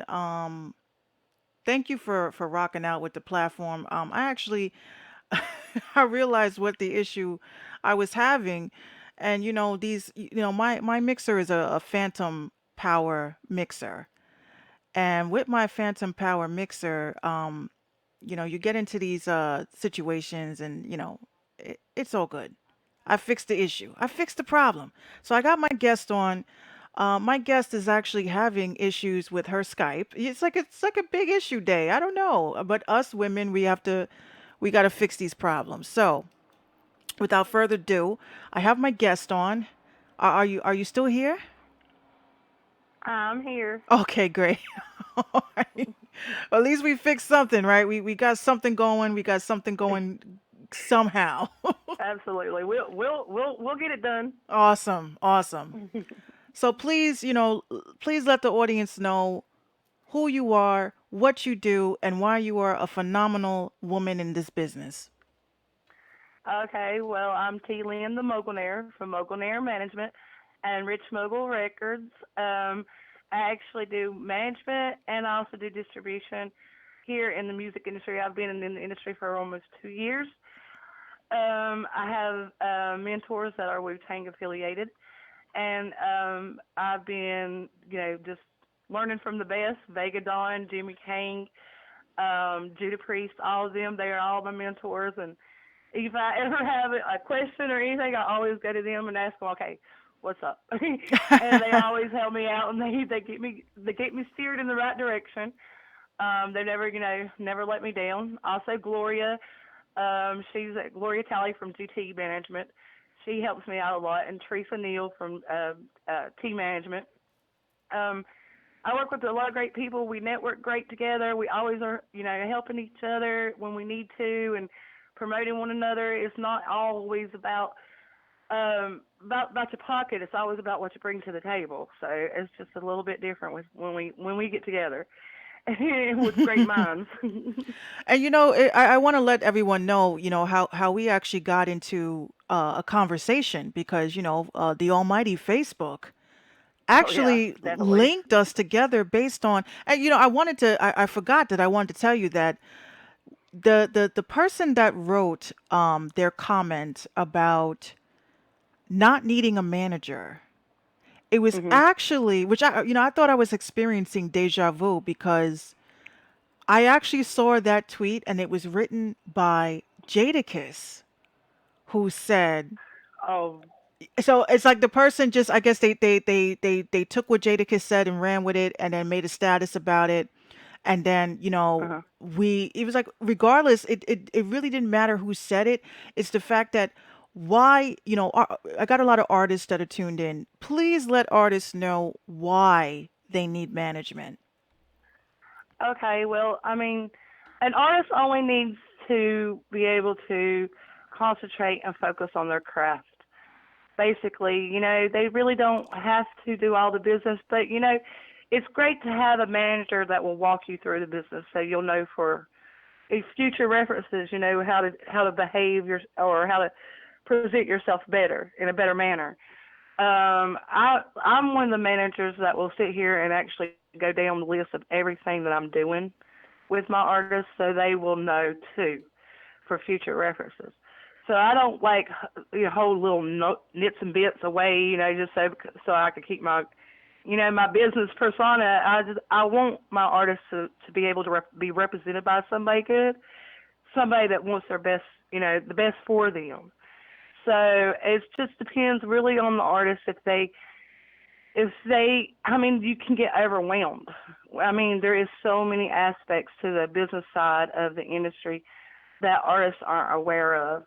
and thank you for rocking out with the platform. I actually I realized what the issue I was having, and my mixer is a phantom power mixer, and with my phantom power mixer, you get into these situations, and it's all good. I fixed the issue. I fixed the problem. So I got my guest on. My guest is actually having issues with her Skype. It's like a big issue day. I don't know, but us women, we got to fix these problems. So without further ado, I have my guest on. Are you still here? I'm here. Okay, great. All right. Well, at least we fixed something, right? We got something going. We got something going somehow. Absolutely. We'll get it done. Awesome, awesome. So please, please let the audience know who you are, what you do, and why you are a phenomenal woman in this business. Okay, well, I'm T. Lynn the Mogulnaire from Mogulnaire Management and Rich Mogul Records. I actually do management and I also do distribution here in the music industry. I've been in the industry for almost 2 years. I have mentors that are Wu Tang affiliated, and I've been, just learning from the best: Vega Dawn, Jimmy King, Judah Priest, all of them. They are all my mentors, and if I ever have a question or anything, I always go to them and ask them, okay, what's up? And they always help me out, and they get me steered in the right direction. They never, never let me down. Also, Gloria, she's Gloria Talley from GT Management. She helps me out a lot, and Teresa Neal from T Management. Um, I work with a lot of great people. We network great together. We always are, helping each other when we need to and promoting one another. It's not always about your pocket. It's always about what you bring to the table. So it's just a little bit different with when we get together with great minds. And I want to let everyone know, how we actually got into a conversation because, the almighty Facebook Oh yeah, actually definitely. linked us together based on, and I forgot that I wanted to tell you that the person that wrote their comment about not needing a manager, it was Mhm. actually, which I thought I was experiencing deja vu because I actually saw that tweet and it was written by Jadakiss, who said, Oh. so it's like the person just, I guess they took what Jadakiss said and ran with it and then made a status about it. And then, Uh-huh. it was like, regardless, it really didn't matter who said it. It's the fact that why, I got a lot of artists that are tuned in. Please let artists know why they need management. Okay. Well, I mean, an artist only needs to be able to concentrate and focus on their craft. Basically, they really don't have to do all the business, but it's great to have a manager that will walk you through the business so you'll know for future references, how to behave or how to present yourself better in a better manner. I'm one of the managers that will sit here and actually go down the list of everything that I'm doing with my artists so they will know too for future references. So I don't like hold little nits and bits away, just so I can keep my business persona. I want my artists to be able to be represented by somebody good, somebody that wants their best, the best for them. So it just depends really on the artist if they I mean you can get overwhelmed. I mean there is so many aspects to the business side of the industry that artists aren't aware of.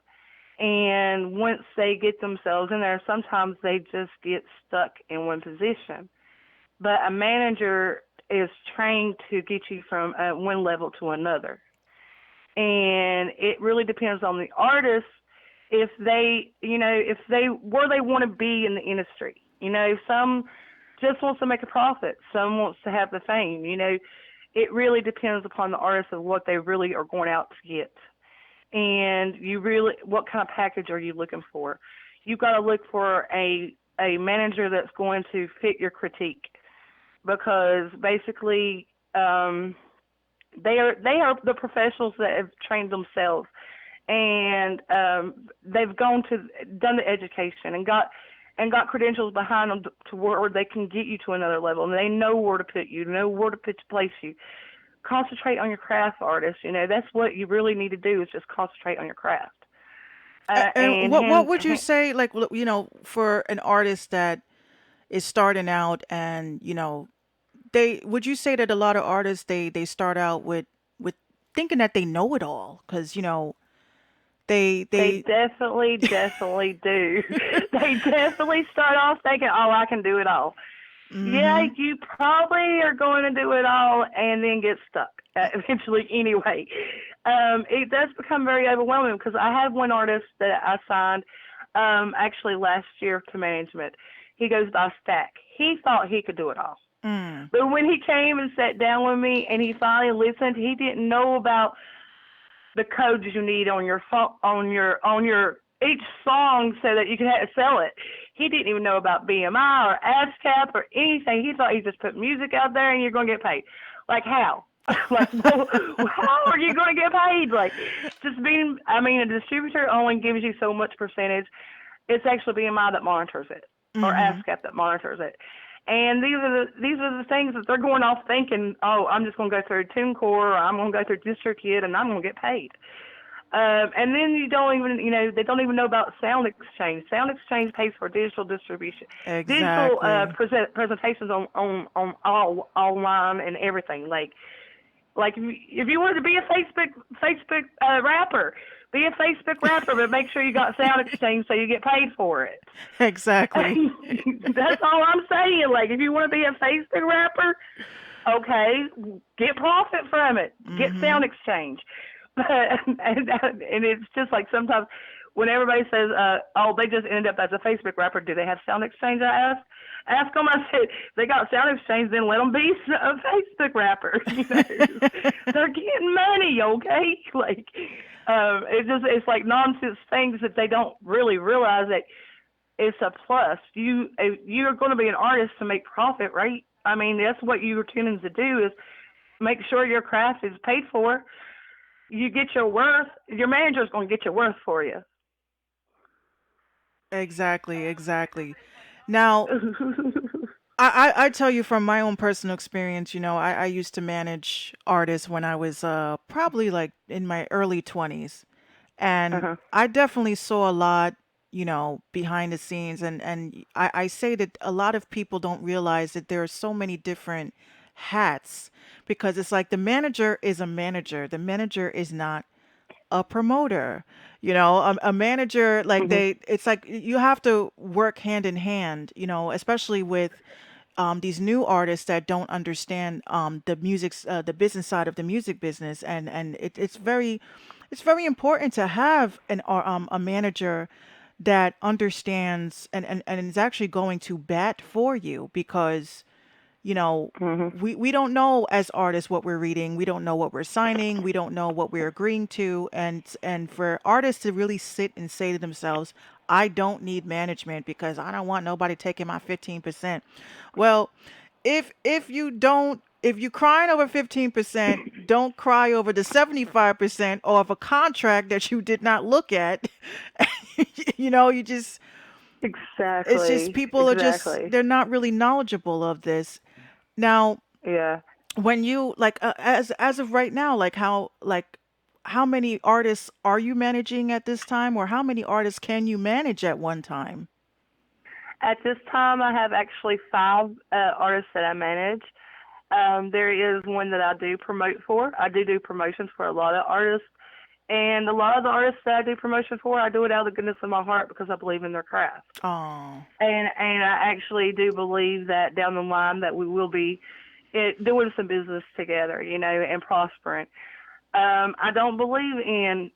And once they get themselves in there, sometimes they just get stuck in one position. But a manager is trained to get you from one level to another. And it really depends on the artist if they where they want to be in the industry. Some just wants to make a profit, some wants to have the fame. It really depends upon the artist of what they really are going out to get. And you really, what kind of package are you looking for? You've got to look for a manager that's going to fit your critique because basically Um, they are the professionals that have trained themselves, and they've gone to done the education and got credentials behind them to where they can get you to another level, and they know where to put you, know where to place you. Concentrate on your craft, artist. That's what you really need to do is just concentrate on your craft. And And what would you say, like, for an artist that is starting out, and they would you say that a lot of artists, they start out with thinking that they know it all, because they they they definitely do. They definitely start off thinking, "Oh, I can do it all." Yeah, Mhm. you probably are going to do it all and then get stuck eventually anyway. It does become very overwhelming because I had one artist that I signed actually last year to management. He goes by Stack. He thought he could do it all. Mm. But when he came and sat down with me and he finally listened, he didn't know about the codes you need on your phone, on your each song so that you can sell it. He didn't even know about BMI or ASCAP or anything. He thought he just put music out there and you're going to get paid. Like how? Like, well, how are you going to get paid? Like, just being. I mean, a distributor only gives you so much percentage. It's actually BMI that monitors it, or Mhm. ASCAP that monitors it. And these are the things that they're going off thinking, oh, I'm just going to go through TuneCore, or I'm going to go through DistroKid, and I'm going to get paid. And then you don't even, they don't even know about Sound Exchange. Sound Exchange pays for digital distribution, digital Exactly. presentations on all online and everything. Like if you wanted to be a Facebook rapper, be a Facebook rapper, but make sure you got Sound Exchange so you get paid for it. Exactly. That's all I'm saying. Like if you want to be a Facebook rapper, okay, get profit from it. Get Sound Mhm. Exchange. But and it's just like sometimes when everybody says, "Oh, they just ended up as a Facebook rapper," do they have Sound Exchange? I ask them. I said, if they got Sound Exchange, then let them be a Facebook rapper. They're getting money, okay? Like, it's like nonsense things that they don't really realize that it's a plus. You're going to be an artist to make profit, right? I mean, that's what you're tuning to do is make sure your craft is paid for. You get your worth. Your manager's going to get your worth for you. Exactly, exactly. Now, I tell you from my own personal experience, I used to manage artists when I was probably like in my early 20s. And Uh-huh. I definitely saw a lot, behind the scenes, and I say that a lot of people don't realize that there are so many different hats, because it's like the manager is a manager. The manager is not a promoter. A manager, like, Mhm. it's like you have to work hand in hand, especially with these new artists that don't understand the business side of the music business, and it's very important to have a manager that understands and is actually going to bat for you, because you know, Mhm. we don't know as artists what we're reading. We don't know what we're signing. We don't know what we're agreeing to. And for artists to really sit and say to themselves, I don't need management because I don't want nobody taking my 15%. Well, if you crying over 15%, don't cry over the 75% of a contract that you did not look at. You just it's just Exactly. people are just Exactly. they're not really knowledgeable of this. Now, Yeah. when you like as of right now, how many artists are you managing at this time, or how many artists can you manage at one time? At this time, I have actually five artists that I manage. There is one that I do promote for. I do promotions for a lot of artists, and a lot of the artists that I do promotion for, I do it out of the goodness of my heart because I believe in their craft. Oh, And I actually do believe that down the line that we will be doing some business together, and prospering. I don't believe in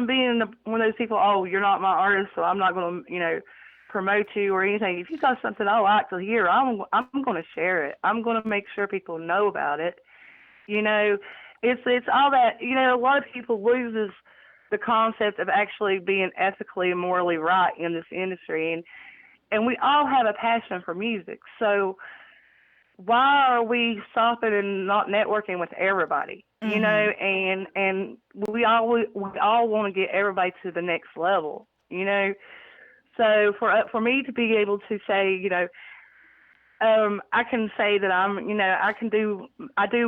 being one of those people. Oh, you're not my artist, so I'm not going to promote you or anything. If you got something I like to hear, I'm going to share it. I'm going to make sure people know about it. You know, it's all that. A lot of people loses the concept of actually being ethically and morally right in this industry, and we all have a passion for music. So why are we stopping and not networking with everybody? You know, Mhm. and we all want to get everybody to the next level. You know, so for me to be able to say, I can say that I do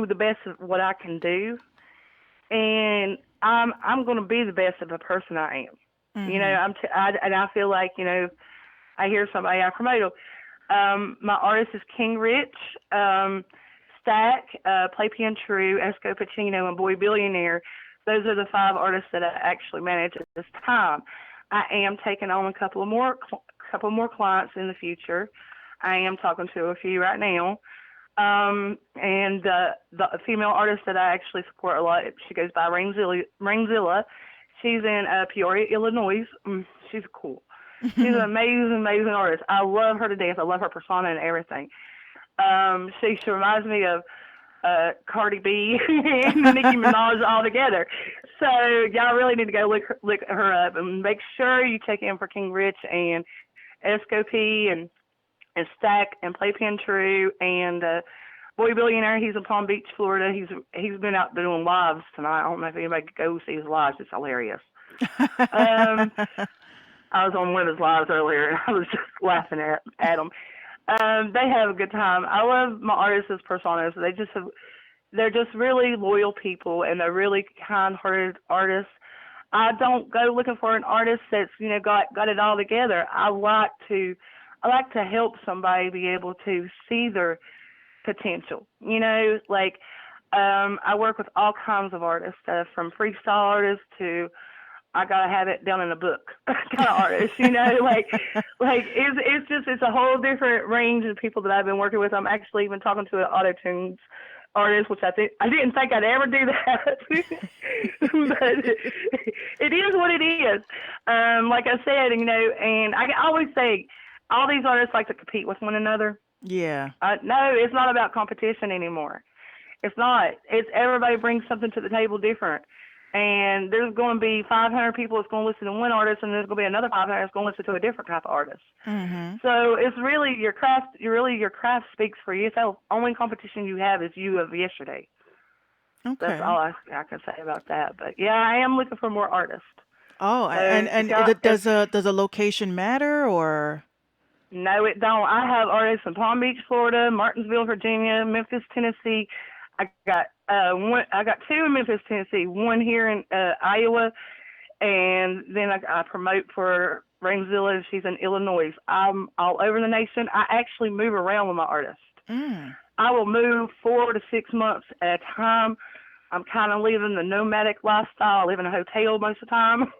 the best of what I can do, and I'm going to be the best of the person I am. Mhm. And I feel like I hear somebody I promote. My artist is King Rich, Stack, Playpen True, Esco Pacino, and Boy Billionaire. Those are the five artists that I actually manage at this time. I am taking on a couple more clients in the future. I am talking to a few right now. And the female artist that I actually support a lot, she goes by Rainzilla. She's in Peoria, Illinois. She's cool. She's an amazing, amazing artist. I love her to death. I love her persona and everything. She reminds me of Cardi B and Nicki Minaj all together. So y'all really need to go look her up and make sure you check in for King Rich and Escopy and Stack and Playpen True and Boy Billionaire. He's in Palm Beach, Florida. He's been out doing lives tonight. I don't know if anybody could go see his lives. It's hilarious. Um, I was on one of his lives earlier and I was just laughing at him. They have a good time. I love my artists as personas. They're just really loyal people and they're really kind-hearted artists. I don't go looking for an artist that's got it all together. I like to help somebody be able to see their potential. I work with all kinds of artists, from freestyle artists to I gotta have it down in a book kind of artist. It's a whole different range of people that I've been working with. I'm actually even talking to an auto tunes artist, which I didn't think I'd ever do that, but it is what it is. Like I said, and I always say all these artists like to compete with one another. Yeah. No, it's not about competition anymore. It's not. It's everybody brings something to the table different. And there's going to be 500 people that's going to listen to one artist, and there's going to be another 500 that's going to listen to a different type of artist. Mhm. So it's really your craft. Your craft speaks for you. So only competition you have is you of yesterday. That's Okay. all I can say about that. But yeah, I am looking for more artists. Oh, So and does a location matter or? no, it don't. I have artists in Palm Beach, Florida, Martinsville, Virginia, Memphis, Tennessee. I got two in Memphis, Tennessee, one here in Iowa, and then I promote for Rainzilla. She's in Illinois. I'm all over the nation. I actually move around with my artist. Mm. I will move 4 to 6 months at a time. I'm kind of living the nomadic lifestyle. I live in a hotel most of the time,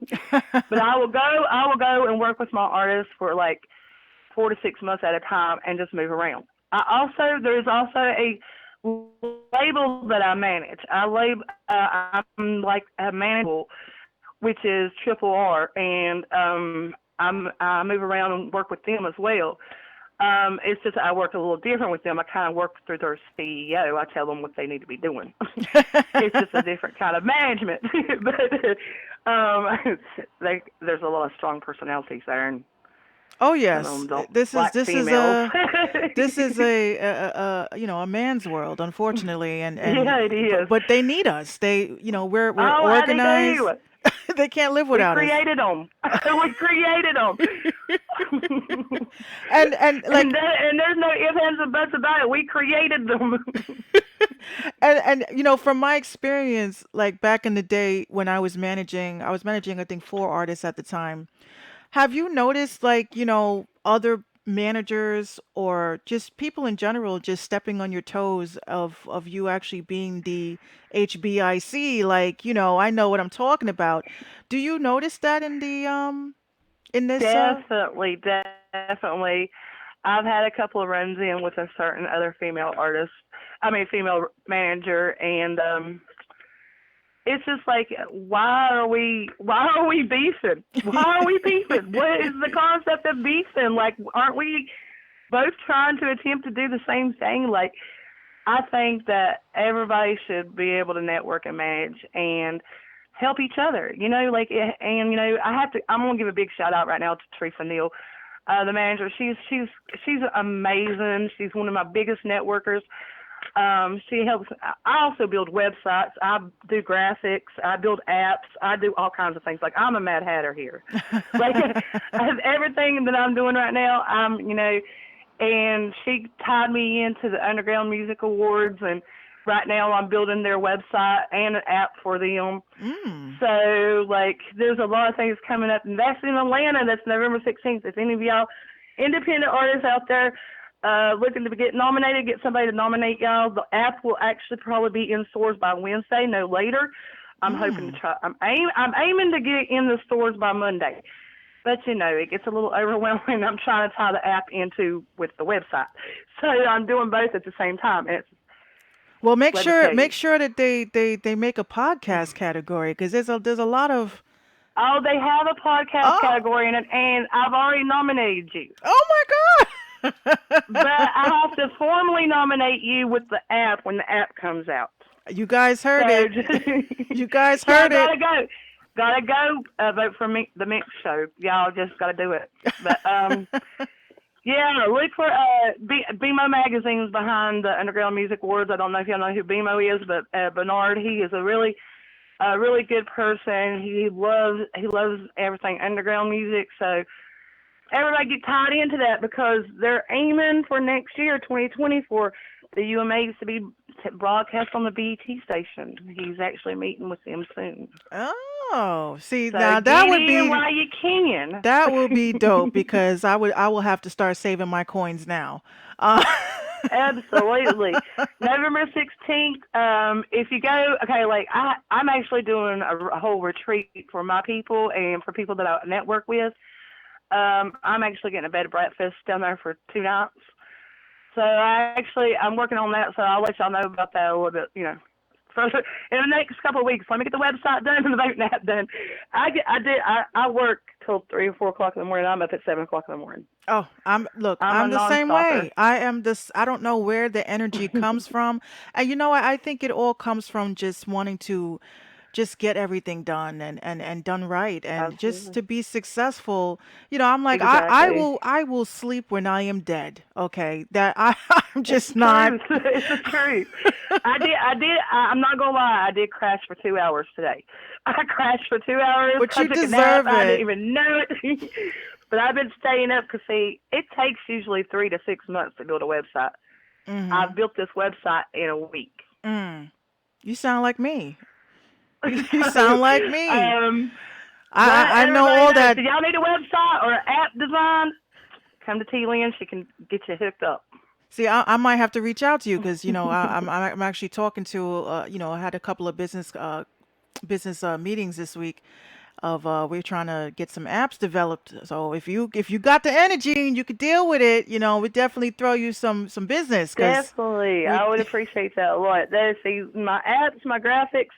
but I will go. I will go and work with my artist for like 4 to 6 months at a time and just move around. There's also a label that I manage. I'm like a manager, which is Triple R, and I move around and work with them as well. It's just I work a little different with them. I kind of work through their CEO. I tell them what they need to be doing. It's just a different kind of management. but there's a lot of strong personalities there, and Oh some of yes. them don't This is like this is females. a this is a man's world, unfortunately, Yeah, it is. but they need us. We're Oh, how they organized. do. They can't live We without us. created them. We created them. And like And there's no ifs, ands, and buts about it. We created them. and from my experience, like back in the day when I was managing I think four artists at the time. Have you noticed, like, other managers or just people in general just stepping on your toes of you actually being the HBIC? Like, I know what I'm talking about. Do you notice that in the in this Definitely, definitely. I've had a couple of runs in with a certain other female artist. I mean, female manager, and it's just like, why are we beefing? Why are we beefing? What is the concept of beefing? Like, aren't we both trying to attempt to do the same thing? Like, I think that everybody should be able to network and manage and help each other. I'm gonna give a big shout out right now to Teresa Neal. the manager. She's amazing. She's one of my biggest networkers. She helps. I also build websites. I do graphics. I build apps. I do all kinds of things. Like I'm a mad hatter here. Like everything that I'm doing right now, and she tied me into the Underground Music Awards, and right now I'm building their website and an app for them. Mm. So like, there's a lot of things coming up, and that's in Atlanta. That's November 16th. If any of y'all independent artists out there looking to get nominated, get somebody to nominate y'all, the app will actually probably be in stores by Wednesday, no later. I'm hoping to Mm. try. I'm aiming to get it in the stores by Monday. But it gets a little overwhelming. I'm trying to tie the app into with the website, so I'm doing both at the same time. And it's, Well, make let me sure tell make you, sure that they make a podcast category because there's a lot of. oh, they have a podcast Oh, category in it, and I've already nominated you. oh my But God. I have to formally nominate you with the app when the app comes out. You guys heard So, it. You guys y'all heard it. gotta go. Gotta go vote for me, the Minx show. Y'all just gotta do it. But yeah, look for BMO magazine's behind the Underground Music Awards. I don't know if y'all know who BMO is, but Bernard, he is a really good person. He loves everything underground music. So everybody get tied into that because they're aiming for next year, 2020, for the UMAs to be broadcast on the BET station. He's actually meeting with them soon. Oh, see So now get in while you can. that would be dope because I will have to start saving my coins now. Uh, Absolutely. November 16th, if you go, okay, like I'm actually doing a whole retreat for my people and for people that I network with. I'm actually getting a bed and breakfast down there for 2 nights. So I'm working on that. So I'll let y'all know about that a little bit, further in the next couple of weeks. Let me get the website done and the voting app done. I work till 3 or 4 o'clock in the morning. I'm up at 7 o'clock in the morning. Oh, I'm a I'm the same non-stopper. way. I don't know where the energy comes from. And you know what? I think it all comes from just wanting to just get everything done and done right and just Absolutely. to be successful. I'm like Exactly. I will sleep when I am dead. Okay? That I'm It's just the not. truth. It's the truth. I'm not gonna lie. I did crash for 2 hours today. I crashed for 2 hours. But I you took a nap. deserve I didn't it. even know it. But I've been staying up because see, it takes usually 3 to 6 months to build a website. I've Mhm. built this website in a week. Mm. You sound like me. You So, sound like me. um, let I know everybody all know. that. So y'all need a website or an app design? Come to T Lynn. She can get you hooked up. See, I might have to reach out to you because I'm actually talking to I had a couple of business meetings this week of we're trying to get some apps developed. So if you got the energy and you could deal with it, we definitely throw you some business because Definitely. we I would appreciate that a lot. There's my apps, my graphics,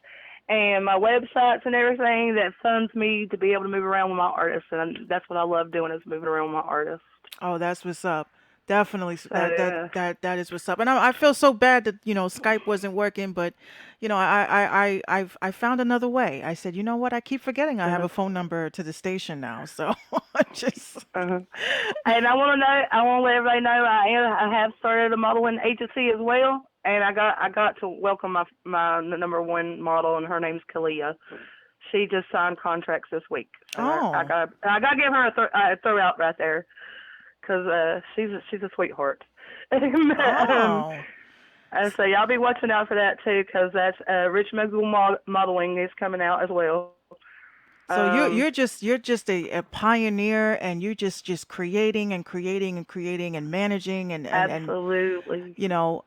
and my websites and everything that funds me to be able to move around with my artists. And that's what I love doing is moving around with my artists. Oh, that's what's up. Definitely, So, yeah. that is what's up. And I feel so bad that Skype wasn't working, but I found another way. I said, you know what? I keep forgetting I have Uh-huh. a phone number to the station now, so I just. Uh-huh. And I want to let everybody know I have started a modeling agency as well. And I got to welcome my number one model, and her name's Kalia. She just signed contracts this week, so Oh, I got to give her a throw out right there because she's a sweetheart. oh. And so y'all be watching out for that too, because that's Rich Mogul Modeling is coming out as well. So Um, you're just a pioneer and you just creating and creating and creating and managing and Absolutely.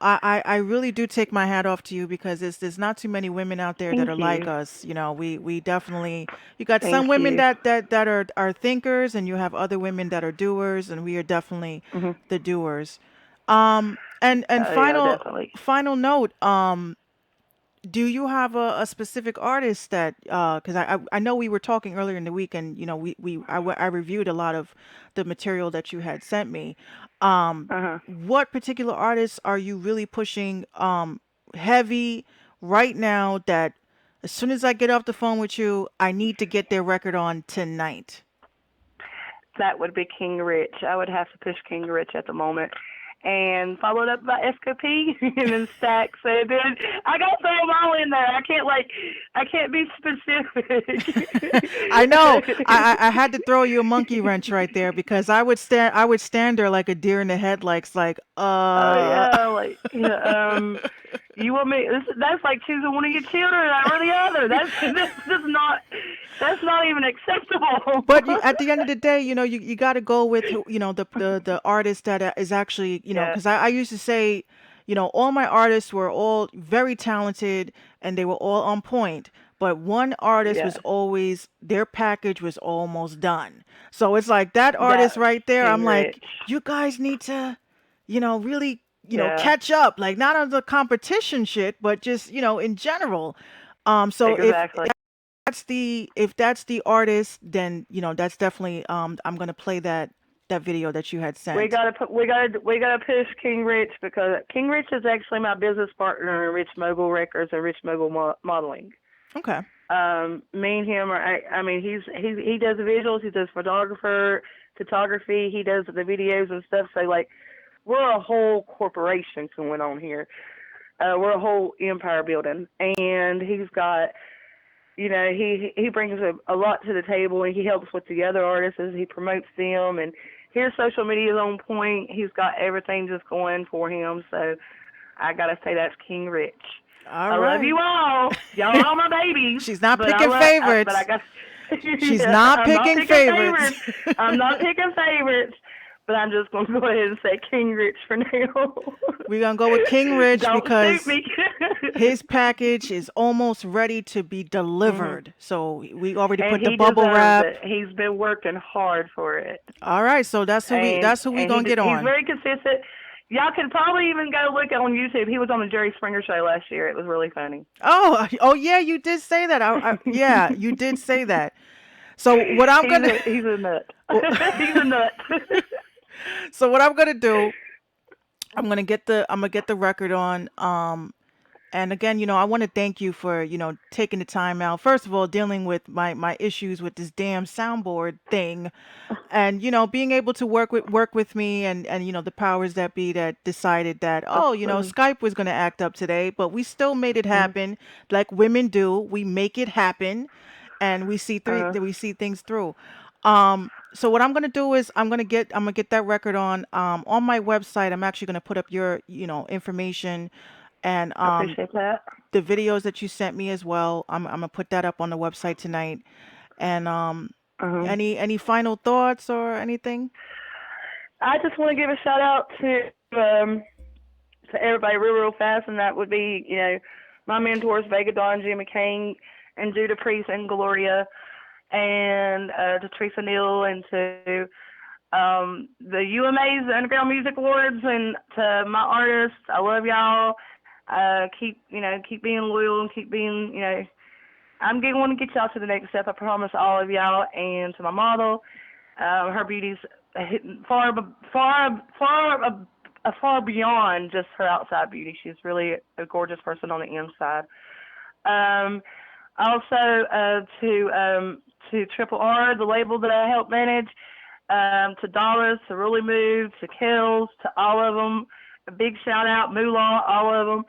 I really do take my hat off to you because there's not too many women out there that Thank are like you. us. We definitely you got Thank some women you. that are thinkers and you have other women that are doers and we are definitely Hmm. the doers. And Oh yeah, definitely. final note, do you have a specific artist that because I know we were talking earlier in the week and I reviewed a lot of the material that you had sent me. Um, Uh huh. what particular artists are you really pushing heavy right now that as soon as I get off the phone with you, I need to get their record on tonight? that would be King Rich. I would have to push King Rich at the moment. And followed up by SKP and then Stack. So then I got to throw them all in there. I can't be specific. I know. I had to throw you a monkey wrench right there because I would stand there like a deer in the headlights, like Oh yeah, like yeah, you want me? That's like choosing one of your children over the other. That's just not. That's not even acceptable. But at the end of the day, you got to go with the artist that is actually, Yeah, because I used to say, all my artists were all very talented and they were all on point. But one artist was yeah. always their package was almost done. So it's like that artist That's right there. I'm King like, Rich. you guys need to, really, Yeah, catch up. Like not on the competition shit, but just in general. So exactly. if that's the artist, then that's definitely I'm gonna play that video that you had We sent. gotta put. We gotta push King Rich because King Rich is actually my business partner in Rich Mogul Records and Rich Mogul Modeling. Okay. Me and him are. I mean, he does the visuals. He does photography. He does the videos and stuff. So like, we're a whole corporation going on here. We're a whole empire building, and he's got. He brings a lot to the table, and he helps with the other artists as he promotes them. And his social media is on point. He's got everything just going for him. So I gotta say that's King Rich. All I love right. you all. Y'all are my babies, She's not but I picking love. But I favorites. got. She's Yeah, not I'm not picking picking favorites. favorites. I'm not picking favorites. But I'm just gonna go ahead and say King Rich for now. We're gonna go with King Rich Don't shoot because me. his package is almost ready to be Mhm. delivered. So we already And put the he bubble deserves wrap. it. He's been working hard for it, All right, so that's who we and that's who we and gonna get he's on. very consistent. Y'all can probably even go look on YouTube. He was on the Jerry Springer show last year. It was really funny. Oh yeah, you did say that. Yeah, you did say that. So what I'm gonna He's a nut. well, He's a nut. so what I'm gonna do, I'm gonna get the record on. And again, I want to thank you for, taking the time out. First of all, dealing with my issues with this damn soundboard thing, and being able to work with me, and the powers that be that decided that, oh, Absolutely. Skype was going to act up today, but we still made it Mm. happen, like women do. We make it happen, and Uh. we see things through. So what I'm gonna do is I'm gonna get that record on my website. I'm actually gonna put up your information, and I appreciate that. the videos that you sent me as well. I'm gonna put that up on the website tonight. And Um. any final thoughts or anything? I just want to give a shout out to everybody real fast, and that would be my mentors Vega Dawn, Jimmy Kane, and Judah Priest and Gloria, and to Teresa Neal, and to the UMA's, the Underground Music Awards, and to my artists. I love y'all. Keep being loyal and keep being I'm going to want to get y'all to the next step. I promise all of y'all, and to my model. Her beauty's far, far beyond just her outside beauty. She's really a gorgeous person on the inside. Um, Also, to Triple R, the label that I help manage, to Dollars, to Really Move, to Kells, to all of them. A big shout out, Moolah, all of them.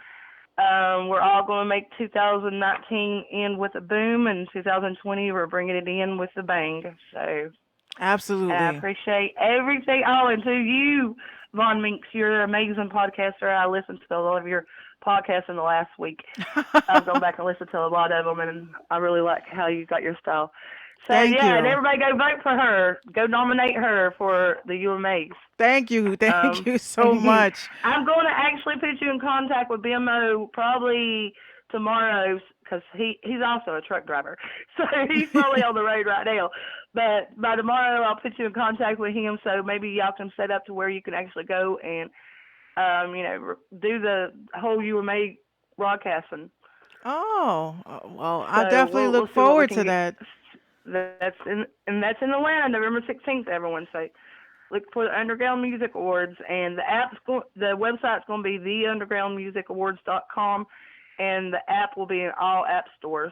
We're all going to make 2019 end with a boom, and 2020 we're bringing it in with a bang. So, and I Absolutely. appreciate everything. Oh, and to you, Von Minx, you're an amazing podcaster. I listened to a lot of your podcasts in the last week. I've gone back and listened to a lot of them, and I really like how you got your style. So Thank yeah, and you. everybody go vote for her. Go nominate her for the UMAs. Thank you. Thank Um, you so much. I'm going to actually put you in contact with BMO probably tomorrow because he's also a truck driver, so he's probably on the road right now. But by tomorrow, I'll put you in contact with him, so maybe y'all can set up to where you can actually go and do the whole UMA broadcasting. Oh, well, I So definitely we'll look see what we forward can to get. that. That's in Atlanta, November 16th. Everyone, so look for the Underground Music Awards, and the website's going to be theundergroundmusicawards.com, and the app will be in all app stores.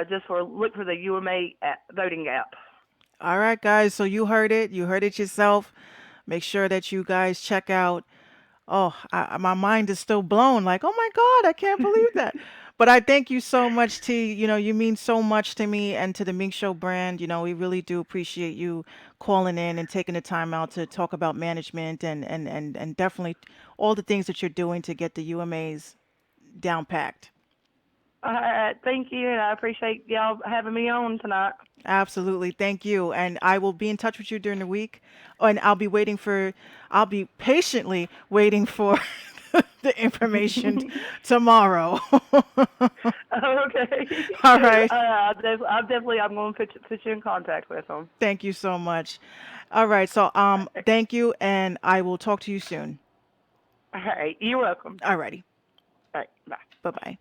Just look for the UMA voting app. All right, guys. So you heard it. You heard it yourself. Make sure that you guys check out. Oh, my mind is still blown. Like, oh my God, I can't believe that. But I thank you so much, T. You know, you mean so much to me and to the Mink Show brand. You know, we really do appreciate you calling in and taking the time out to talk about management and definitely all the things that you're doing to get the UMAs down packed. Thank you, and I appreciate y'all having me on tonight. Absolutely. Thank you. And I will be in touch with you during the week. Oh, and I'll be patiently waiting for the information tomorrow. Okay. All right. I'm going to put you in contact with them. Thank you so much. All right. So, thank you, and I will talk to you soon. All right. You're welcome. All righty. All right. Bye. Bye bye.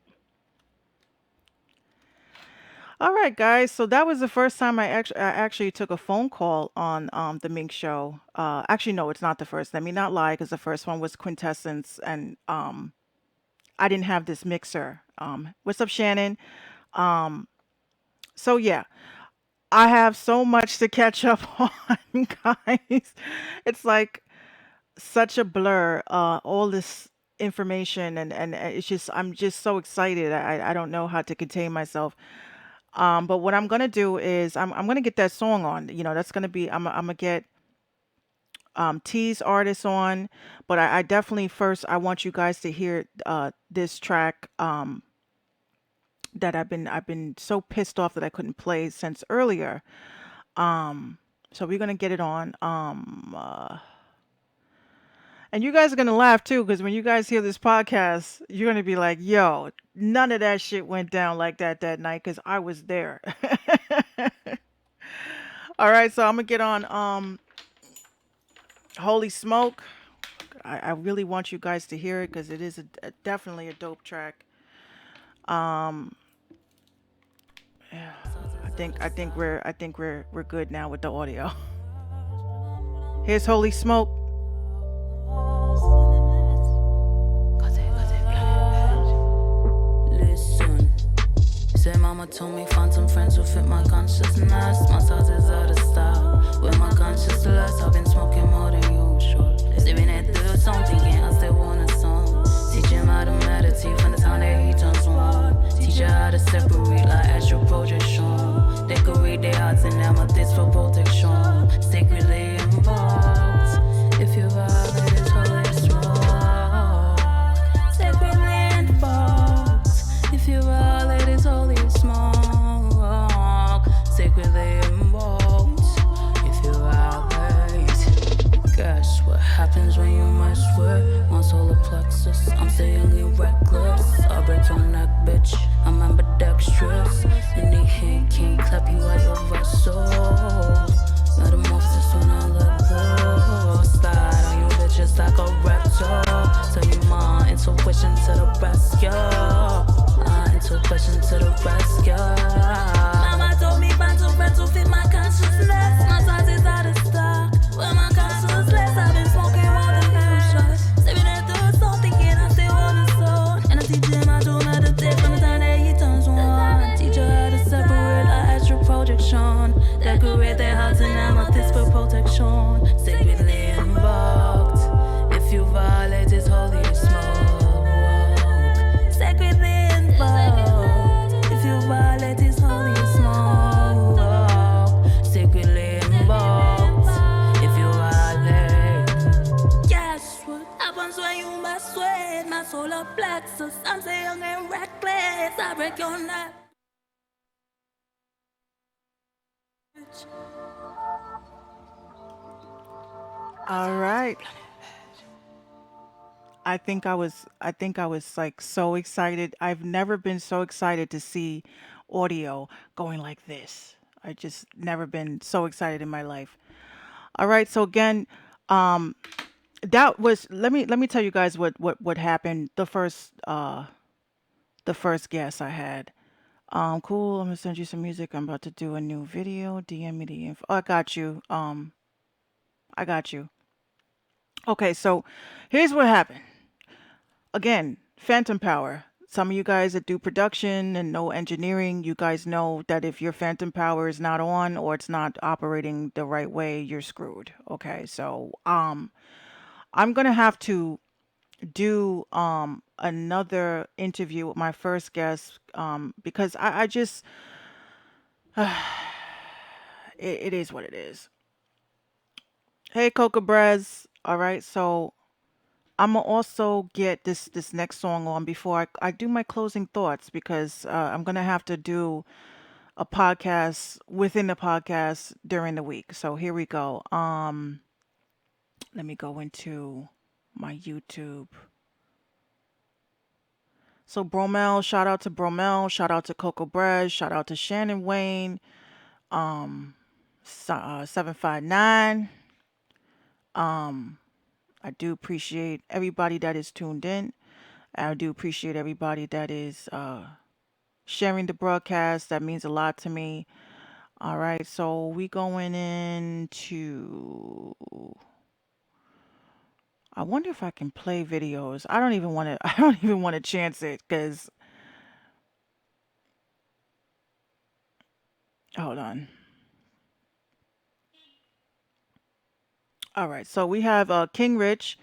All right, guys. So that was the first time I actually took a phone call on the Mink Show. Actually, no, it's not the first. Let me not lie, because the first one was Quintessence, and I didn't have this mixer. What's up, Shannon? Um, so yeah, I have so much to catch up on, guys. It's like such a blur. All this information and it's just I'm just so excited. I don't know how to contain myself. But what I'm gonna do is I'm gonna get that song on. You know, that's gonna be I'm gonna get T's artist on, but I definitely first I want you guys to hear this track that I've been so pissed off that I couldn't play since earlier. Um, so we're gonna get it on. And you guys are gonna laugh too, because when you guys hear this podcast, you're gonna be like, "Yo, none of that shit went down like that night," because I was there. All right, so I'm gonna get on Holy Smoke. I really want you guys to hear it because it is definitely a dope track. Um, yeah, I think we're good now with the audio. Here's Holy Smoke. Listen, say mama told me find some friends who fit my consciousness. My thoughts is out of style. With my consciousness, I've been smoking more than usual. Living at the song, thinking I still want a song. Teach him how to meditate from the time that he turns on. Teach her how to separate like astral projection. Decorate their hearts and amethyst for protection. Sacredly involved. If you violate his holy smoke. Sacredly involved. If you violate his holy smoke. Sacredly involved. If you violate. Guess what happens when you mess with my solar plexus? I'm staying reckless. I'll break your neck, bitch. I'm ambidextrous. In the hand can't clap you out your vessel. Metamorphosis when I let go. Slide on you bitches like a reptile. Tell you my intuition to the rescue. Intuition to the rescue. Mama told me find two friends who fit my consciousness. My size is out of stock. With my consciousness, I've been smoking more than usual. Saving it through soul, thinking I still want a soul. And I teach him how to meditate from the time that he turns one. Teach her how to separate like astral projection. Decorate their hearts and amethyst for protection. Sacredly invoked. If you violate his holy smoke. Sacredly invoked. If you violate his holy smoke. Sacredly invoked. If you violate. Guess what happens when you mess with my solar plexus? I'm so young and reckless. I break your neck. All right. I think I was like so excited. I've never been so excited to see audio going like this. I just never been so excited in my life. All right, so again, um that was let me tell you guys what happened the first guest I had. Cool, I'm gonna send you some music. I'm about to do a new video. DM me the info. Oh, I got you. I got you. Okay, so here's what happened. Again, Phantom Power. some of you guys that do production and know engineering, you guys know that if your phantom power is not on or it's not operating the right way, you're screwed. Okay, so I'm gonna have to do another interview with my first guest because I just it is what it is. Hey Coca Brez. All right, so I'm gonna also get this next song on before I do my closing thoughts because I'm gonna have to do a podcast within the podcast during the week. So here we go. Let me go into my YouTube. So Bromel, shout out to Bromel, shout out to Coco Brez, shout out to Shannon Wayne, 759. I do appreciate everybody that is tuned in. I do appreciate everybody that is sharing the broadcast. That means a lot to me. All right, so we going into. I wonder if I can play videos. I don't even want to. I don't even want to chance it because. Hold on. All right, so we have King Rich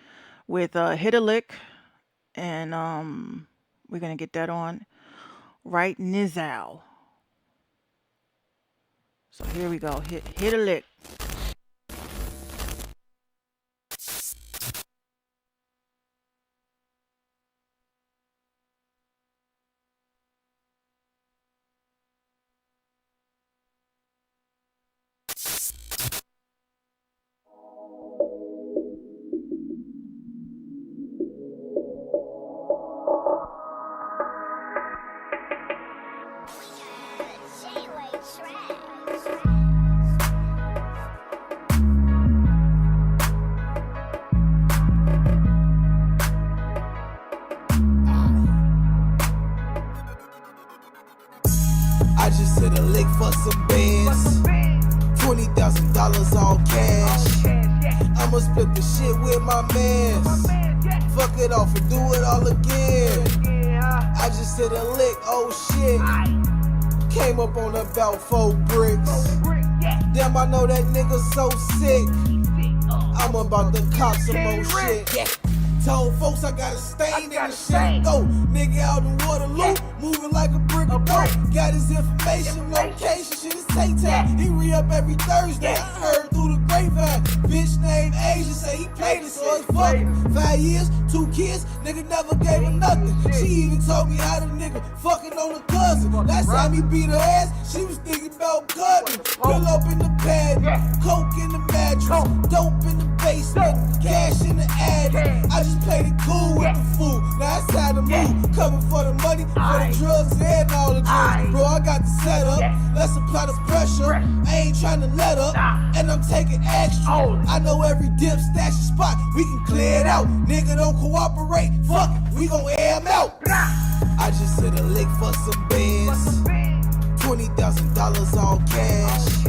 with Hit a Lick, and we're gonna get that on right Nizal. So here we go. Hit a lick. I just hit a lick for some bands. $20,000 all cash. I'ma split the shit with my mans. Fuck it off and do it all again. I just hit a lick, oh shit. Came up on about 4 bricks. Damn, I know that nigga so sick. I'm about to cop some more shit. Told folks I got a stain in the shit. Go, nigga out in Waterloo, moving like a brick of dope. Got his information, location, shit is Tay-Tay. He re-up every Thursday, I heard through the grapevine. Bitch named Asia say he played it, so it's fucking. 5 years, 2 kids, nigga never gave her nothing. She even told me how the nigga fucking on a cousin. Last time he beat her ass, she was thinking about cutting. Pull up in the bed, coke in the mattress, dope in the basement, cash in the attic. I just played it cool with the fool. Now it's time to move. Coming for the money, for the drugs and all the drugs. Bro, I got the setup. Let's apply the pressure. I ain't trying to let up, and I'm taking extra. I know every dip stash spot. We can clear it out. Nigga don't cooperate. Fuck it, we gon' air him out. I just hit a lick for some bands. $20,000 all cash.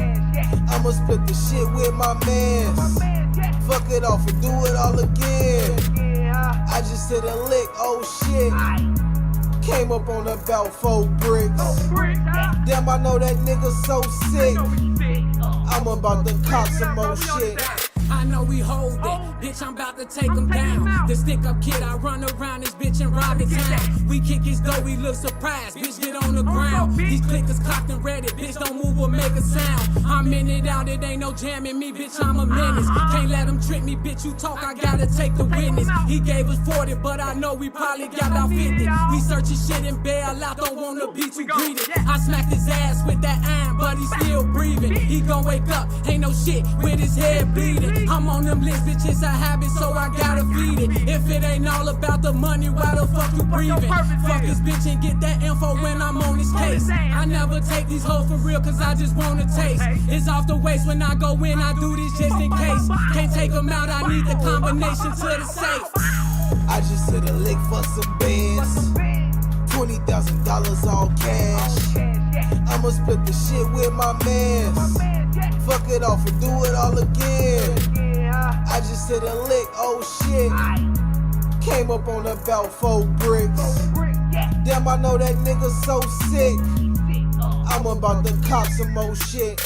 I'ma split the shit with my mans. Fuck it off and do it all again. I just hit a lick, oh shit. Came up on about 4 bricks. Damn, I know that nigga so sick. I'm about to cop some more shit. I know we hold it, bitch, I'm about to take him down. The stick up kid, I run around this bitch and rob the town. We kick his door, we look surprised, bitch, get on the ground. These clickers cocked and ready, bitch, don't move or make a sound. I'm in it out, it ain't no jamming me, bitch, I'm a menace. Can't let him trick me, bitch, you talk, I gotta take the witness. He gave us 40, but I know we probably got about 50. We searching shit and bail out, don't wanna be too greedy. I smacked his ass with that iron, but he's still breathing. He gon' wake up, ain't no shit, with his head bleeding. I'm on them lists, bitch, it's a habit, so I gotta feed it. If it ain't all about the money, why the fuck you breathing? Fuck this bitch and get that info when I'm on this case. I never take these hoes for real, cause I just wanna taste. It's off the waist when I go in, I do this just in case. Can't take them out, I need the combination to the safe. I just hit a lick for some bands. $20,000 all cash. I'ma split the shit with my mans. Fuck it off and do it all again. I just hit a lick, oh shit. Came up on about 4 bricks. Damn, I know that nigga so sick. I'm about to cop some more shit.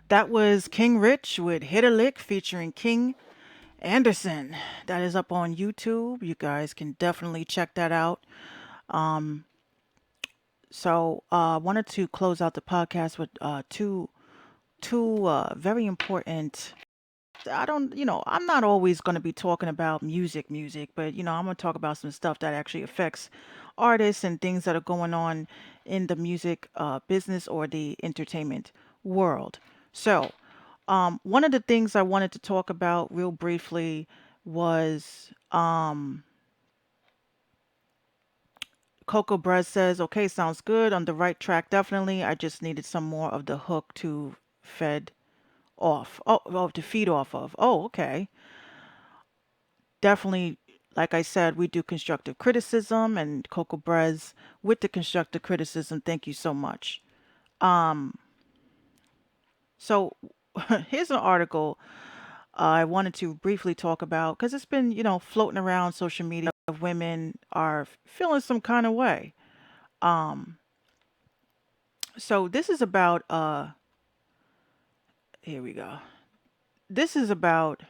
That was King Rich with Hit a Lick featuring King Anderson. That is up on YouTube. You guys can definitely check that out. Um, I wanted to close out the podcast with two very important. I don't, I'm not always going to be talking about music, but I'm going to talk about some stuff that actually affects artists and things that are going on in the music business or the entertainment world. So, one of the things I wanted to talk about real briefly was Coco Brez says, "Okay, sounds good. On the right track, definitely. I just needed some more of the hook to fed off. Oh, to feed off of. Oh, okay. Definitely, like I said, we do constructive criticism, and Coco Brez with the constructive criticism. Thank you so much. Um, so here's an article I wanted to briefly talk about because it's been, floating around social media. Women are feeling some kind of way. Um, so this is about, here we go. This is about,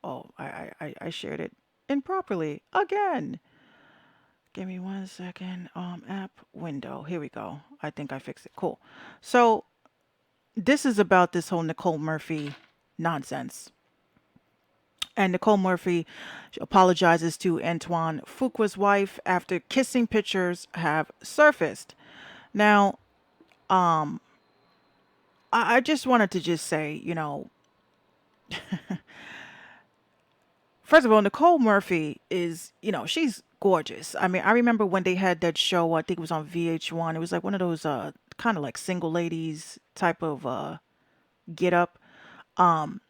oh, I shared it improperly again. Give me one second. App window. Here we go. I think I fixed it. Cool. So this is about this whole Nicole Murphy nonsense. And Nicole Murphy apologizes to Antoine Fuqua's wife after kissing pictures have surfaced. Now, um, I just wanted to just say, first of all, Nicole Murphy is, she's gorgeous. I mean, I remember when they had that show, I think it was on VH1. It was like one of those kind of like single ladies type of get up. Um,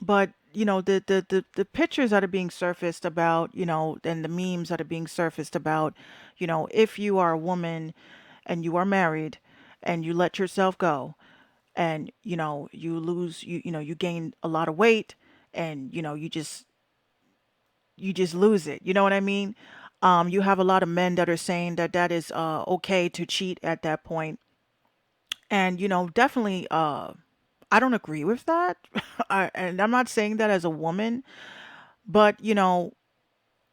but the pictures that are being surfaced about, and the memes that are being surfaced about, if you are a woman and you are married and you let yourself go and you lose you gain a lot of weight and you just lose it. You know what I mean? You have a lot of men that are saying that that is okay to cheat at that point, and definitely, I don't agree with that. And I'm not saying that as a woman, but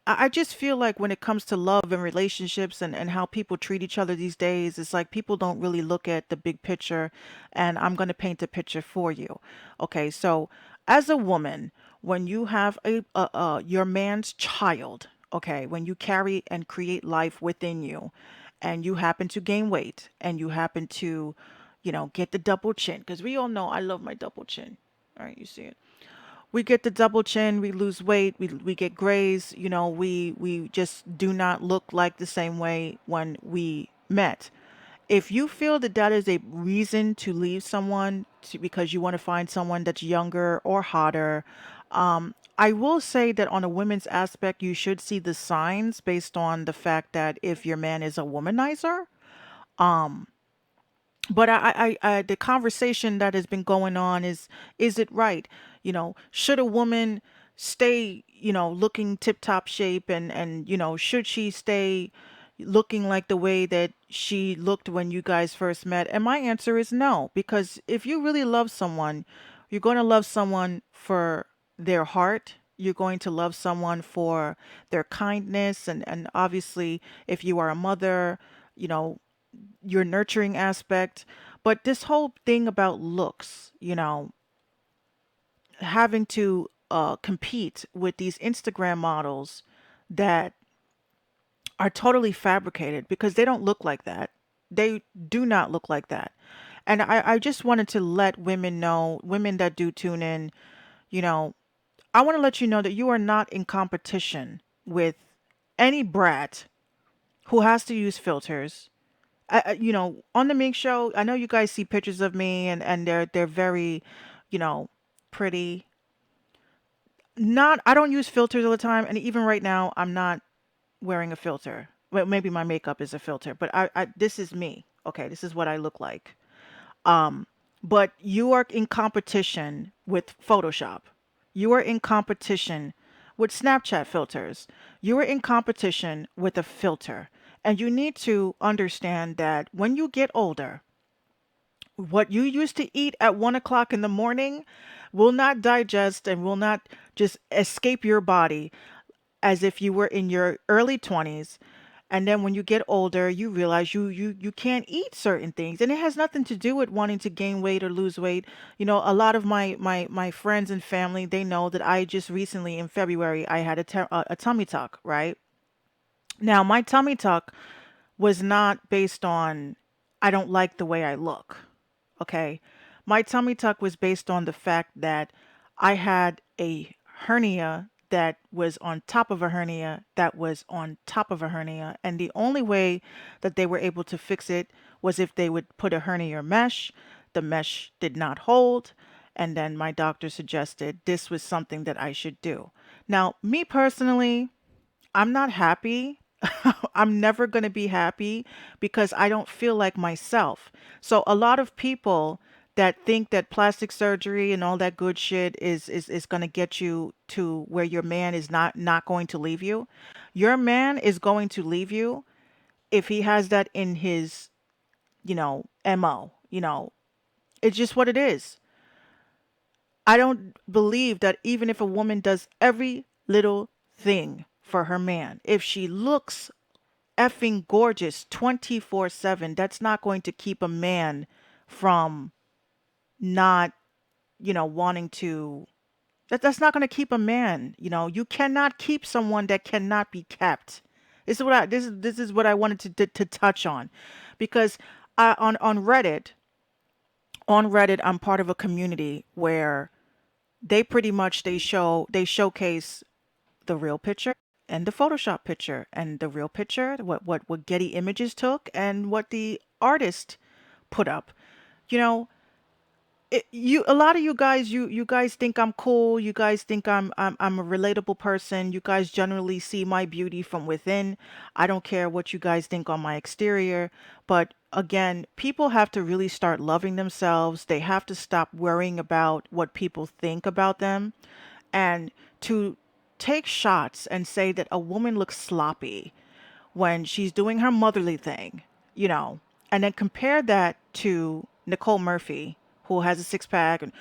I just feel like when it comes to love and relationships and how people treat each other these days, it's like people don't really look at the big picture. And I'm going to paint a picture for you. Okay, so as a woman, when you have your man's child, okay, when you carry and create life within you, and you happen to gain weight, and you happen to, get the double chin, because we all know I love my double chin. All right, you see it. We get the double chin, we lose weight, we get grays, we just do not look like the same way when we met. If you feel that that is a reason to leave someone because you want to find someone that's younger or hotter, I will say that on a women's aspect, you should see the signs based on the fact that if your man is a womanizer. But the conversation that has been going on is it right? Should a woman stay, looking tip top shape and should she stay looking like the way that she looked when you guys first met? And my answer is no, because if you really love someone, you're going to love someone for their heart. You're going to love someone for their kindness, and obviously, if you are a mother, you know, your nurturing aspect. But this whole thing about looks, having to compete with these Instagram models that are totally fabricated because they don't look like that. They do not look like that. And I just wanted to let women know, women that do tune in, you know, I want to let you know that you are not in competition with any brat who has to use filters. On the Mink Show, I know you guys see pictures of me, and they're very, you know, pretty. Not I don't use filters all the time, and even right now, I'm not wearing a filter. Well, maybe my makeup is a filter, but I this is me. Okay, this is what I look like. Um, but you are in competition with Photoshop. You are in competition with Snapchat filters. You are in competition with a filter. And you need to understand that when you get older, what you used to eat at 1 o'clock in the morning will not digest and will not just escape your body as if you were in your early 20s. And then when you get older, you realize you can't eat certain things, and it has nothing to do with wanting to gain weight or lose weight. A lot of my friends and family, they know that I just recently in February I had a tummy tuck, right? Now, my tummy tuck was not based on I don't like the way I look. Okay. My tummy tuck was based on the fact that I had a hernia that was on top of a hernia that was on top of a hernia. And the only way that they were able to fix it was if they would put a hernia mesh. The mesh did not hold. And then my doctor suggested this was something that I should do. Now, me personally, I'm not happy. I'm never going to be happy because I don't feel like myself. So a lot of people that think that plastic surgery and all that good shit is going to get you to where your man is not going to leave you. Your man is going to leave you if he has that in his, MO, It's just what it is. I don't believe that even if a woman does every little thing for her man, if she looks effing gorgeous 24/7, that's not going to keep a man from not, wanting to. That's not going to keep a man. You cannot keep someone that cannot be kept. This is what I wanted to touch on, because on Reddit I'm part of a community where they pretty much they showcase the real picture and the Photoshop picture, and the real picture, what Getty Images took, and what the artist put up. You know, a lot of you guys, you guys think I'm cool. You guys think I'm a relatable person. You guys generally see my beauty from within. I don't care what you guys think on my exterior, but again, people have to really start loving themselves. They have to stop worrying about what people think about them, and to take shots and say that a woman looks sloppy when she's doing her motherly thing, you know, and then compare that to Nicole Murphy, who has a six pack and,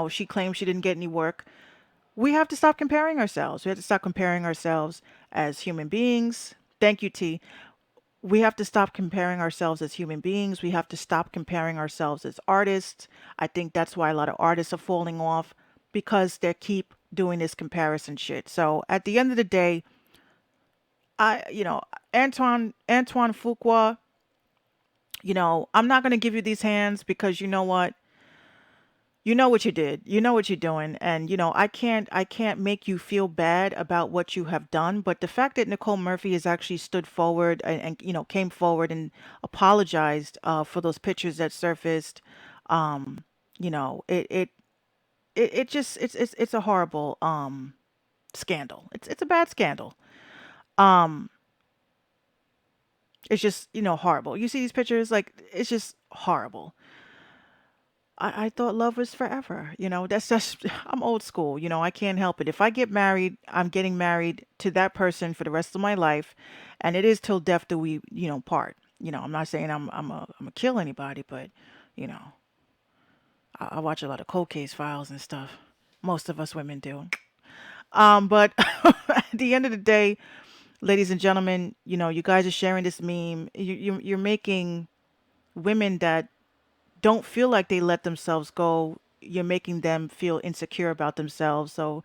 she claims she didn't get any work. We have to stop comparing ourselves. We have to stop comparing ourselves as human beings. Thank you, T. We have to stop comparing ourselves as human beings. We have to stop comparing ourselves as artists. I think that's why a lot of artists are falling off, because they keep doing this comparison shit. So at the end of the day, I, you know, Antoine Fuqua, I'm not going to give you these hands because you know what? You know what you did. You know what you're doing, and I can't make you feel bad about what you have done, but the fact that Nicole Murphy has actually stood forward and came forward and apologized for those pictures that surfaced, um it just it's a horrible scandal. It's a bad scandal. Um it's just, horrible. You see these pictures, like, it's just horrible. I thought love was forever. That's just, I'm old school. I can't help it. If I get married, I'm getting married to that person for the rest of my life. And it is till death do we, part. I'm not saying I'm a kill anybody, but, you know, I watch a lot of cold case files and stuff. Most of us women do. But at the end of the day, ladies and gentlemen, you guys are sharing this meme. You're making women that don't feel like they let themselves go. You're making them feel insecure about themselves. So,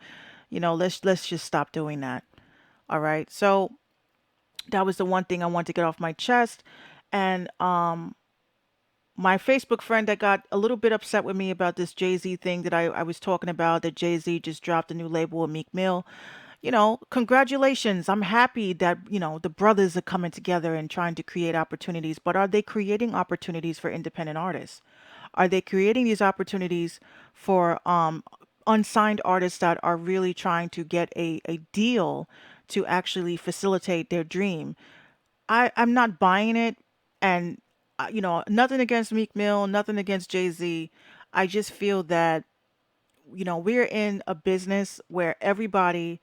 let's just stop doing that. All right. So that was the one thing I wanted to get off my chest. And my Facebook friend that got a little bit upset with me about this Jay Z thing that I was talking about, that Jay Z just dropped a new label with Meek Mill. Congratulations. I'm happy that, the brothers are coming together and trying to create opportunities, but are they creating opportunities for independent artists? Are they creating these opportunities for unsigned artists that are really trying to get a deal to actually facilitate their dream? I'm not buying it. And, nothing against Meek Mill, nothing against Jay Z. I just feel that, we're in a business where everybody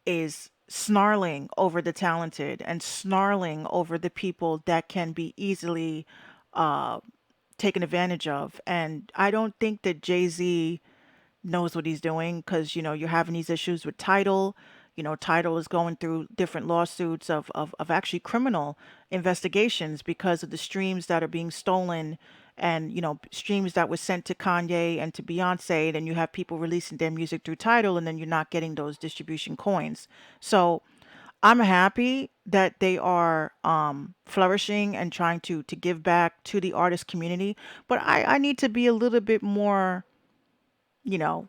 is snarling over the talented and snarling over the people that can be easily uh, taken advantage of. And I don't think that Jay Z knows what he's doing, because you're having these issues with Title. Title is going through different lawsuits of actually criminal investigations because of the streams that are being stolen, and streams that were sent to Kanye and to Beyonce. Then you have people releasing their music through Title, and then you're not getting those distribution coins. So I'm happy that they are flourishing and trying to give back to the artist community, but I need to be a little bit more, you know,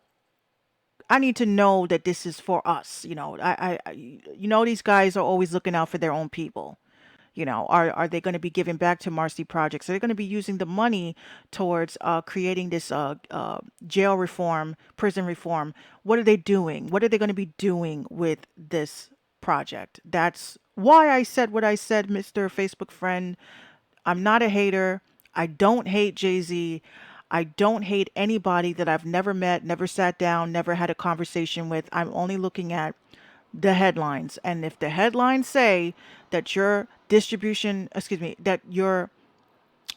I need to know that this is for us. These guys are always looking out for their own people. Are they going to be giving back to Marcy projects? Are they going to be using the money towards creating this jail reform, prison reform? What are they doing? What are they going to be doing with this project? That's why I said what I said, Mr. Facebook friend. I'm not a hater. I don't hate Jay Z. I don't hate anybody that I've never met, never sat down, never had a conversation with. I'm only looking at the headlines. And if the headlines say that your that your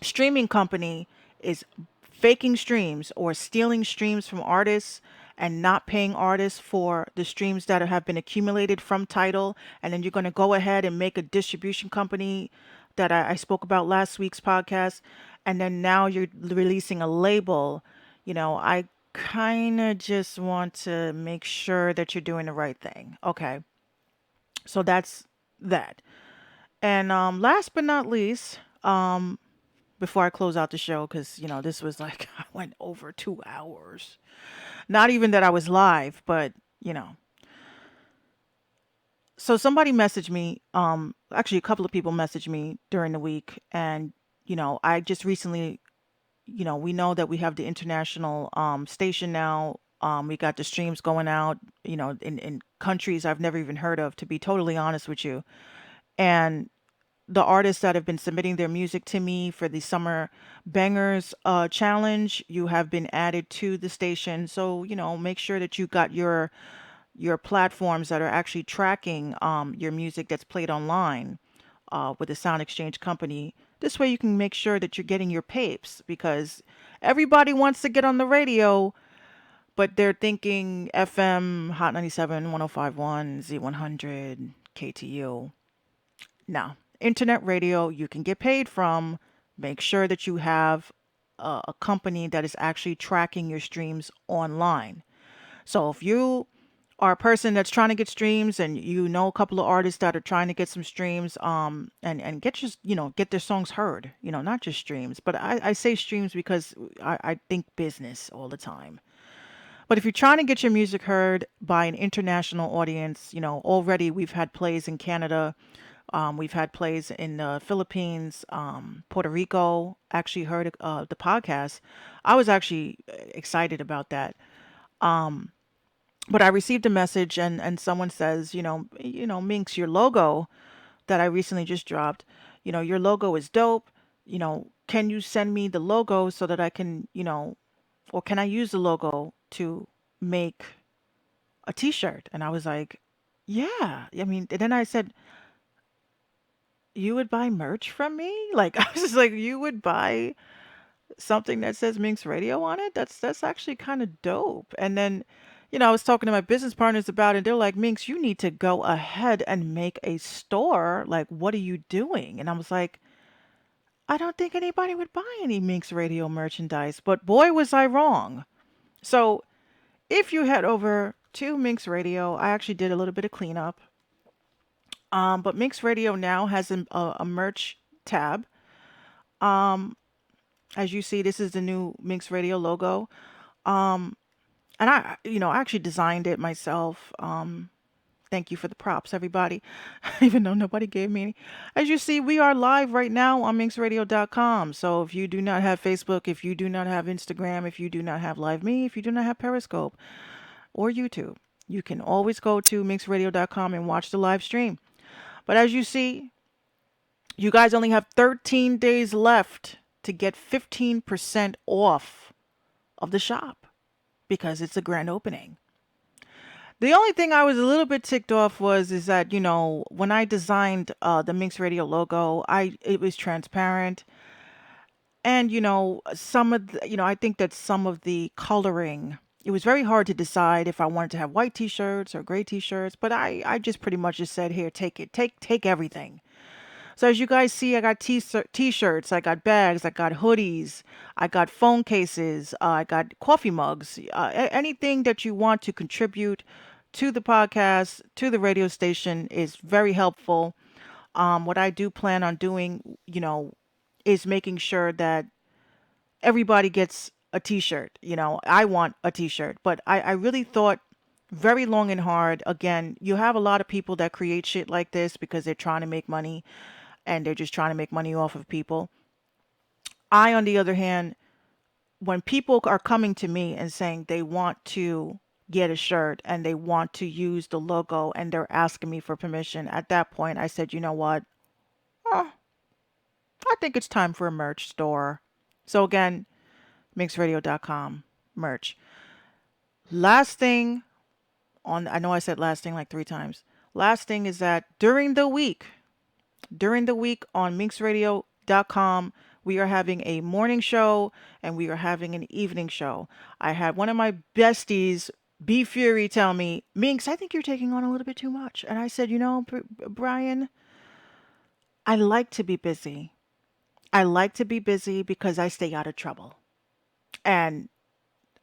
streaming company is faking streams or stealing streams from artists and not paying artists for the streams that have been accumulated from Title, and then you're going to go ahead and make a distribution company that I spoke about last week's podcast, and then now you're releasing a label. I kind of just want to make sure that you're doing the right thing. Okay, so that's that. And last but not least, before I close out the show, because this was like I went over 2 hours. Not even that I was live, but you know. So somebody messaged me. Actually, a couple of people messaged me during the week, and I just recently, we know that we have the international station now. We got the streams going out, in countries I've never even heard of, to be totally honest with you. And the artists that have been submitting their music to me for the Summer Bangers challenge, you have been added to the station. So, make sure that you got your platforms that are actually tracking your music that's played online with the Sound Exchange company. This way you can make sure that you're getting your papes, because everybody wants to get on the radio, but they're thinking FM, Hot 97, 1051, Z100, KTU. Now, internet radio you can get paid from. Make sure that you have a company that is actually tracking your streams online. So if you are a person that's trying to get streams, and a couple of artists that are trying to get some streams, and get just get their songs heard, not just streams, but I say streams because I think business all the time. But if you're trying to get your music heard by an international audience, already we've had plays in Canada, we've had plays in the Philippines, Puerto Rico. Actually heard the podcast. I was actually excited about that. But I received a message, and someone says, Minx, your logo that I recently just dropped, your logo is dope. Can you send me the logo so that I can, or can I use the logo to make a t-shirt? And I was like, yeah. I mean, and then I said, you would buy merch from me? Like, I was just like, you would buy something that says Minx Radio on it? That's actually kind of dope. And then, I was talking to my business partners about it. They're like, Minx, you need to go ahead and make a store. Like, what are you doing? And I was like, I don't think anybody would buy any Minx Radio merchandise. But boy, was I wrong. So if you head over to Minx Radio, I actually did a little bit of cleanup. But Minx Radio now has a merch tab. As you see, this is the new Minx Radio logo. Um, and I actually designed it myself. Thank you for the props, everybody, even though nobody gave me any. As you see, we are live right now on minxradio.com. So if you do not have Facebook, if you do not have Instagram, if you do not have Live Me, if you do not have Periscope or YouTube, you can always go to minxradio.com and watch the live stream. But as you see, you guys only have 13 days left to get 15% off of the shop because it's a grand opening. The only thing I was a little bit ticked off was is that when I designed the Minx Radio logo, I it was transparent, and some of the, I think that some of the coloring, it was very hard to decide if I wanted to have white T-shirts or gray T-shirts, but I just pretty much just said, here, take it, take everything. So as you guys see, I got T-shirts, I got bags, I got hoodies, I got phone cases, I got coffee mugs, anything that you want to contribute to the podcast, to the radio station is very helpful. What I do plan on doing, is making sure that everybody gets a T-shirt. I want a T-shirt, but I really thought very long and hard. Again, you have a lot of people that create shit like this because they're trying to make money and they're just trying to make money off of people. I, on the other hand, when people are coming to me and saying they want to get a shirt and they want to use the logo and they're asking me for permission, at that point I said, you know what? Oh, I think it's time for a merch store. So again, mixradio.com merch. Last thing I know I said last thing like 3 times. Last thing is that during the week on minxradio.com, we are having a morning show and we are having an evening show. I had one of my besties, B Fury, tell me, Minx, I think you're taking on a little bit too much. And I said, Brian, I like to be busy. I like to be busy because I stay out of trouble. And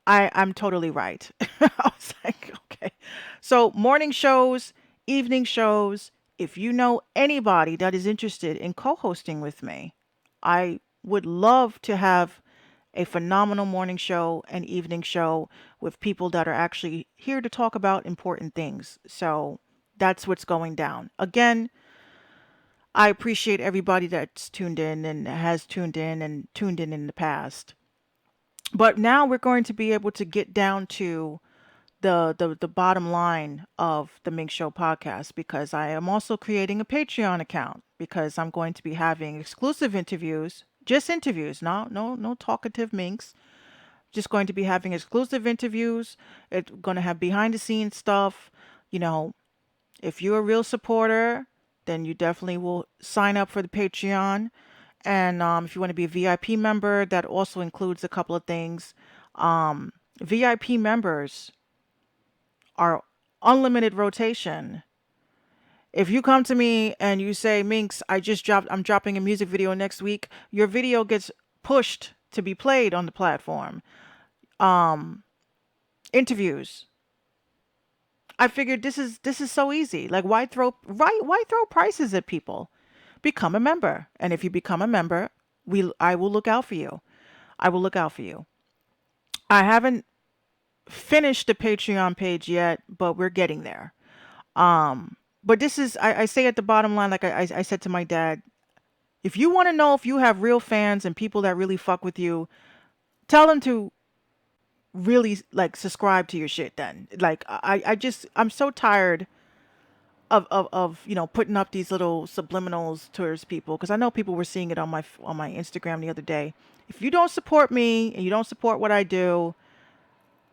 I'm totally right. I was like, okay. So morning shows, evening shows. If you know anybody that is interested in co-hosting with me, I would love to have a phenomenal morning show and evening show with people that are actually here to talk about important things. So that's what's going down. Again, I appreciate everybody that's tuned in and has tuned in the past. But now we're going to be able to get down to the bottom line of the Mink Show podcast because I am also creating a Patreon account because I'm going to be having exclusive interviews, just interviews, no talkative minks. Just going to be having exclusive interviews. It's going to have behind the scenes stuff. You know, if you're a real supporter, then you definitely will sign up for the Patreon. And if you want to be a VIP member, that also includes a couple of things. VIP members are unlimited rotation. If you come to me and you say, Minx, I'm dropping a music video next week, your video gets pushed to be played on the platform. Um, Interviews. I figured this is so easy. Like why throw prices at people? Become a member. And if you become a member, I will look out for you. I will look out for you. I haven't finished the Patreon page yet, but we're getting there. But this is I say at the bottom line, like I said to my dad, if you want to know if you have real fans and people that really fuck with you, tell them to really like subscribe to your shit then. Like I'm so tired of putting up these little subliminals towards people because I know people were seeing it on my Instagram the other day. If you don't support me and you don't support what I do,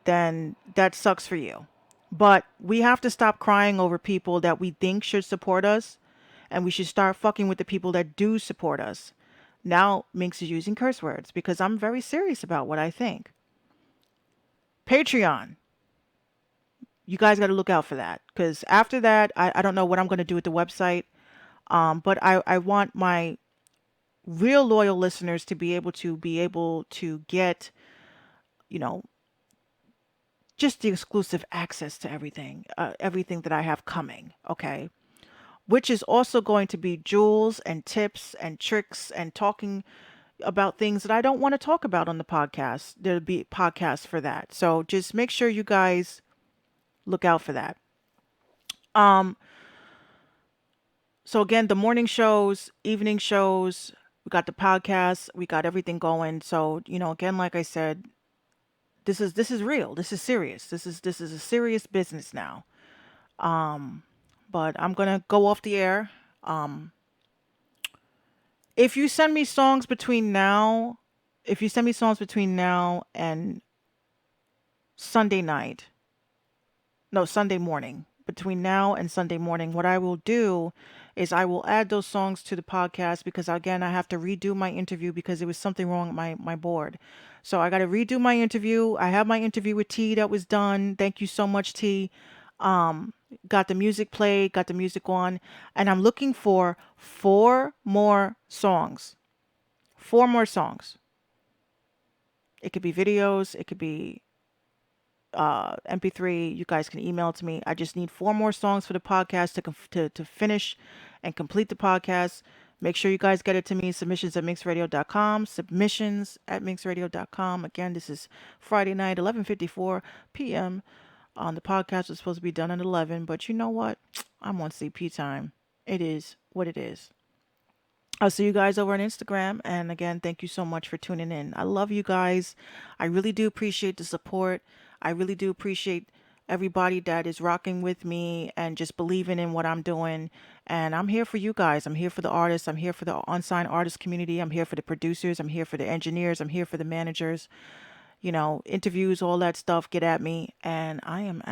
then that sucks for you. But we have to stop crying over people that we think should support us, and we should start fucking with the people that do support us. Now, Minx is using curse words because I'm very serious about what I think. Patreon. You guys got to look out for that because after that, I don't know what I'm going to do with the website. But I want my real loyal listeners to be able to get, you know, just the exclusive access to everything that I have coming. Okay. Which is also going to be jewels and tips and tricks and talking, about things that I don't want to talk about on the podcast. There'll be podcasts for that. So just make sure you guys look out for that. Um, so again, the morning shows, evening shows, we got the podcast, we got everything going. So, again, like I said, this is real. This is serious. This is a serious business now. Um, but I'm gonna go off the air. Um, if you send me songs between now, if you send me songs between now and Sunday night, no, Sunday morning. Between now and Sunday morning, what I will do is I will add those songs to the podcast because again, I have to redo my interview because there was something wrong with my board. So I got to redo my interview. I have my interview with T that was done. Thank you so much, T. Um, got the music played, got the music on, and I'm looking for four more songs. Four more songs. It could be videos, it could be MP3. You guys can email it to me. I just need four more songs for the podcast to finish and complete the podcast. Make sure you guys get it to me. Submissions at mixradio.com. Submissions at mixradio.com. Again, this is Friday night, 11:54 p.m. The podcast was supposed to be done at 11, but you know what? I'm on CP time. It is what it is. I'll see you guys over on Instagram. And again, thank you so much for tuning in. I love you guys. I really do appreciate the support. I really do appreciate everybody that is rocking with me and just believing in what I'm doing. And I'm here for you guys. I'm here for the artists. I'm here for the unsigned artist community. I'm here for the producers. I'm here for the engineers. I'm here for the managers. Interviews, all that stuff. Get at me. And I am